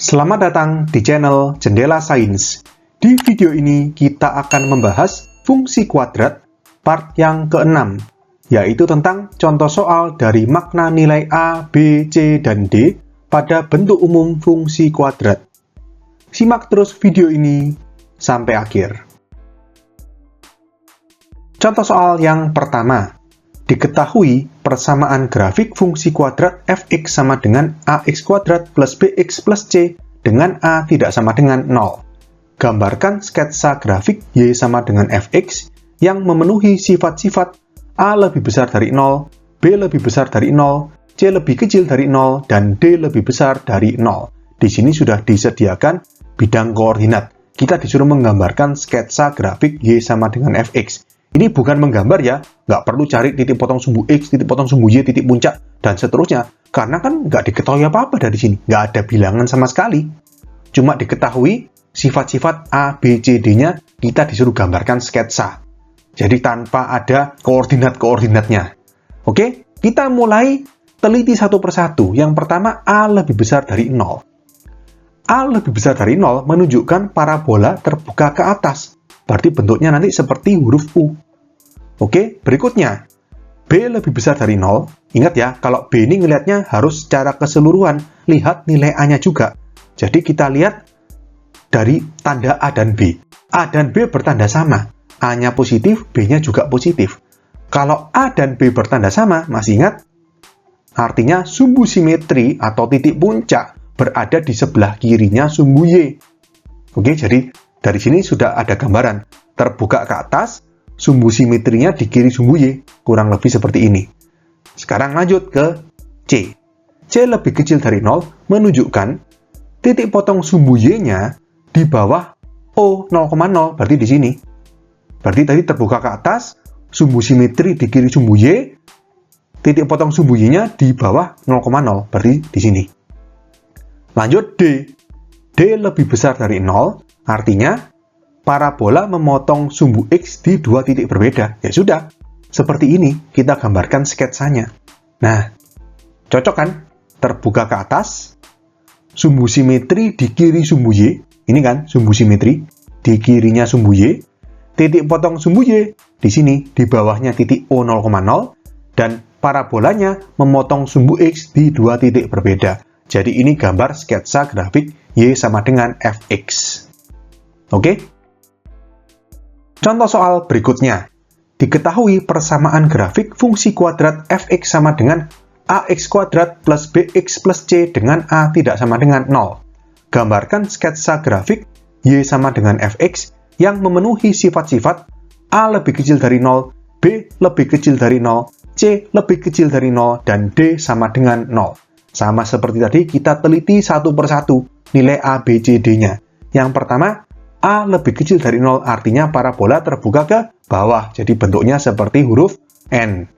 Selamat datang di channel Jendela Sains. Di video ini kita akan membahas fungsi kuadrat part yang ke-6, yaitu tentang contoh soal dari makna nilai A, B, C, dan D pada bentuk umum fungsi kuadrat. Simak terus video ini sampai akhir. Contoh soal yang pertama. Diketahui persamaan grafik fungsi kuadrat fx sama dengan ax kuadrat plus bx plus c dengan a tidak sama dengan 0. Gambarkan sketsa grafik y sama dengan fx yang memenuhi sifat-sifat a lebih besar dari 0, b lebih besar dari 0, c lebih kecil dari 0, dan d lebih besar dari 0. Di sini sudah disediakan bidang koordinat. Kita disuruh menggambarkan sketsa grafik y sama dengan fx. Ini bukan menggambar ya, nggak perlu cari titik potong sumbu X, titik potong sumbu Y, titik puncak, dan seterusnya. Karena kan nggak diketahui apa-apa dari sini, nggak ada bilangan sama sekali. Cuma diketahui sifat-sifat A, B, C, D-nya, kita disuruh gambarkan sketsa. Jadi tanpa ada koordinat-koordinatnya. Oke, kita mulai teliti satu persatu. Yang pertama, A lebih besar dari 0. A lebih besar dari 0 menunjukkan parabola terbuka ke atas. Berarti bentuknya nanti seperti huruf U. Oke, berikutnya. B lebih besar dari 0. Ingat ya, kalau B ini ngelihatnya harus secara keseluruhan. Lihat nilai A-nya juga. Jadi kita lihat dari tanda A dan B. A dan B bertanda sama. A-nya positif, B-nya juga positif. Kalau A dan B bertanda sama, masih ingat? Artinya sumbu simetri atau titik puncak berada di sebelah kirinya sumbu Y. Oke, jadi dari sini sudah ada gambaran. Terbuka ke atas, sumbu simetrinya di kiri sumbu Y. Kurang lebih seperti ini. Sekarang lanjut ke C. C lebih kecil dari 0 menunjukkan titik potong sumbu Y-nya di bawah O 0,0. Berarti di sini. Berarti tadi terbuka ke atas, sumbu simetri di kiri sumbu Y, titik potong sumbu Y-nya di bawah 0,0. Berarti di sini. Lanjut D. D lebih besar dari 0. Artinya, parabola memotong sumbu X di dua titik berbeda. Ya sudah, seperti ini kita gambarkan sketsanya. Nah, cocok kan? Terbuka ke atas, sumbu simetri di kiri sumbu Y. Ini kan sumbu simetri, di kirinya sumbu Y. Titik potong sumbu Y, di sini, di bawahnya titik O 0,0. Dan parabolanya memotong sumbu X di dua titik berbeda. Jadi ini gambar sketsa grafik Y sama dengan fx. Oke? Contoh soal berikutnya. Diketahui persamaan grafik fungsi kuadrat fx sama dengan ax kuadrat plus bx plus c dengan a tidak sama dengan 0. Gambarkan sketsa grafik y sama dengan fx yang memenuhi sifat-sifat a lebih kecil dari 0, b lebih kecil dari 0, c lebih kecil dari 0, dan d sama dengan 0. Sama seperti tadi, kita teliti satu persatu nilai a, b, c, d-nya. Yang pertama, A lebih kecil dari 0 artinya parabola terbuka ke bawah. Jadi bentuknya seperti huruf N.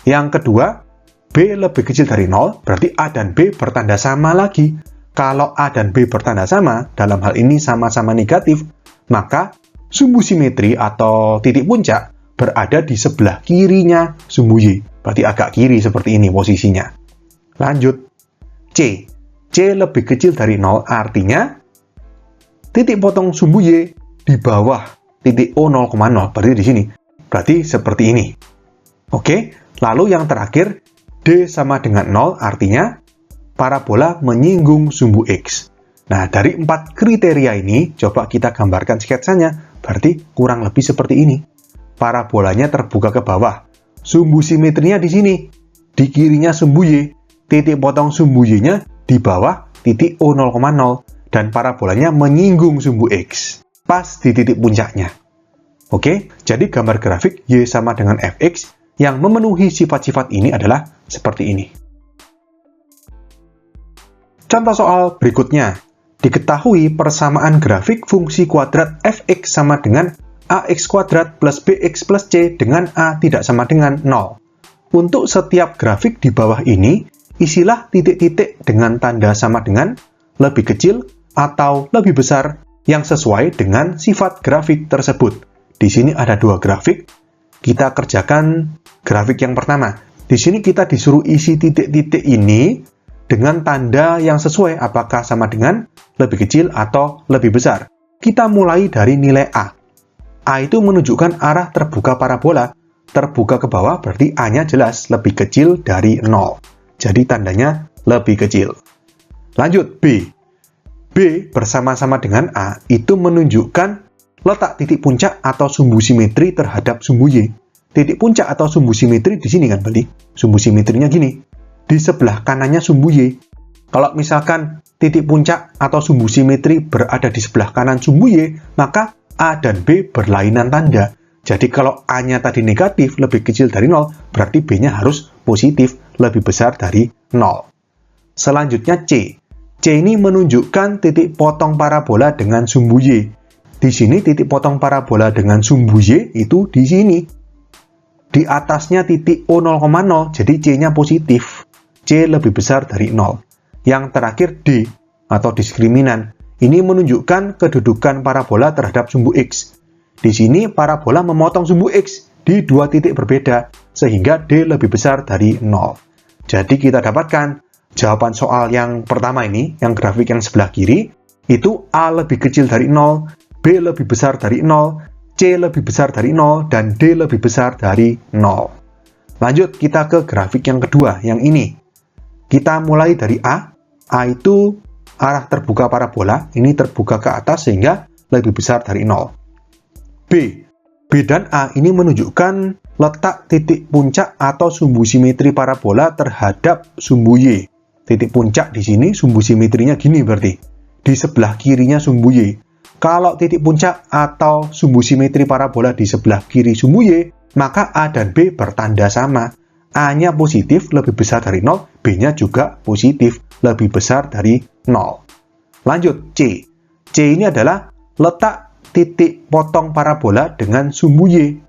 Yang kedua, B lebih kecil dari 0 berarti A dan B bertanda sama lagi. Kalau A dan B bertanda sama, dalam hal ini sama-sama negatif, maka sumbu simetri atau titik puncak berada di sebelah kirinya sumbu Y. Berarti agak kiri seperti ini posisinya. Lanjut. C. C lebih kecil dari 0 artinya titik potong sumbu Y di bawah titik O 0,0. Berarti di sini. Berarti seperti ini. Oke. Lalu yang terakhir, D sama dengan 0 artinya parabola menyinggung sumbu X. Nah, dari 4 kriteria ini, coba kita gambarkan sketsanya. Berarti kurang lebih seperti ini. Parabolanya terbuka ke bawah. Sumbu simetrinya di sini. Di kirinya sumbu Y. Titik potong sumbu Y-nya di bawah titik O 0,0. Dan parabolanya menyinggung sumbu X, pas di titik puncaknya. Oke, jadi gambar grafik Y sama dengan fx yang memenuhi sifat-sifat ini adalah seperti ini. Contoh soal berikutnya. Diketahui persamaan grafik fungsi kuadrat fx sama dengan ax kuadrat plus bx plus c dengan a tidak sama dengan 0. Untuk setiap grafik di bawah ini, isilah titik-titik dengan tanda sama dengan lebih kecil atau lebih besar yang sesuai dengan sifat grafik tersebut. Di sini ada dua grafik. Kita kerjakan grafik yang pertama. Di sini kita disuruh isi titik-titik ini dengan tanda yang sesuai apakah sama dengan, lebih kecil, atau lebih besar. Kita mulai dari nilai A. A itu menunjukkan arah terbuka parabola. Terbuka ke bawah berarti A-nya jelas lebih kecil dari 0. Jadi tandanya lebih kecil. Lanjut B. B bersama-sama dengan A itu menunjukkan letak titik puncak atau sumbu simetri terhadap sumbu Y. Titik puncak atau sumbu simetri di sini kan berarti. Sumbu simetrinya gini. Di sebelah kanannya sumbu Y. Kalau misalkan titik puncak atau sumbu simetri berada di sebelah kanan sumbu Y, maka A dan B berlainan tanda. Jadi kalau A-nya tadi negatif, lebih kecil dari 0, berarti B-nya harus positif, lebih besar dari 0. Selanjutnya C. C ini menunjukkan titik potong parabola dengan sumbu Y. Di sini titik potong parabola dengan sumbu Y itu di sini. Di atasnya titik O0,0, jadi C-nya positif. C lebih besar dari 0. Yang terakhir D, atau diskriminan. Ini menunjukkan kedudukan parabola terhadap sumbu X. Di sini parabola memotong sumbu X di dua titik berbeda, sehingga D lebih besar dari 0. Jadi kita dapatkan jawaban soal yang pertama ini, yang grafik yang sebelah kiri, itu A lebih kecil dari 0, B lebih besar dari 0, C lebih besar dari 0, dan D lebih besar dari 0. Lanjut kita ke grafik yang kedua, yang ini. Kita mulai dari A. A itu arah terbuka parabola, ini terbuka ke atas sehingga lebih besar dari 0. B. B dan A ini menunjukkan letak titik puncak atau sumbu simetri parabola terhadap sumbu Y. Titik puncak di sini sumbu simetrinya gini berarti. Di sebelah kirinya sumbu Y. Kalau titik puncak atau sumbu simetri parabola di sebelah kiri sumbu Y, maka A dan B bertanda sama. A-nya positif lebih besar dari 0, B-nya juga positif lebih besar dari 0. Lanjut C. C ini adalah letak titik potong parabola dengan sumbu Y.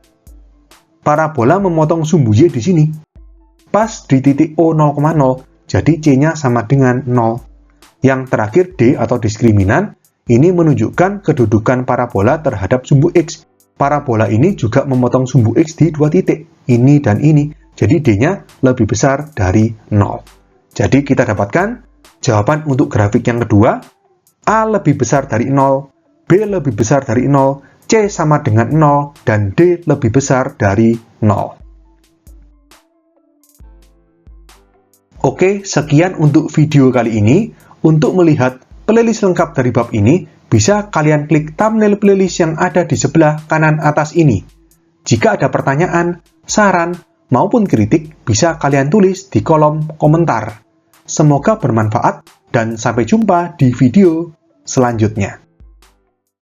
Parabola memotong sumbu Y di sini. Pas di titik O0,0, jadi C-nya sama dengan 0. Yang terakhir D atau diskriminan, ini menunjukkan kedudukan parabola terhadap sumbu X. Parabola ini juga memotong sumbu X di dua titik, ini dan ini. Jadi D-nya lebih besar dari 0. Jadi kita dapatkan jawaban untuk grafik yang kedua, A lebih besar dari 0, B lebih besar dari 0, C sama dengan 0, dan D lebih besar dari 0. Oke, sekian untuk video kali ini. Untuk melihat playlist lengkap dari bab ini, bisa kalian klik thumbnail playlist yang ada di sebelah kanan atas ini. Jika ada pertanyaan, saran, maupun kritik, bisa kalian tulis di kolom komentar. Semoga bermanfaat, dan sampai jumpa di video selanjutnya.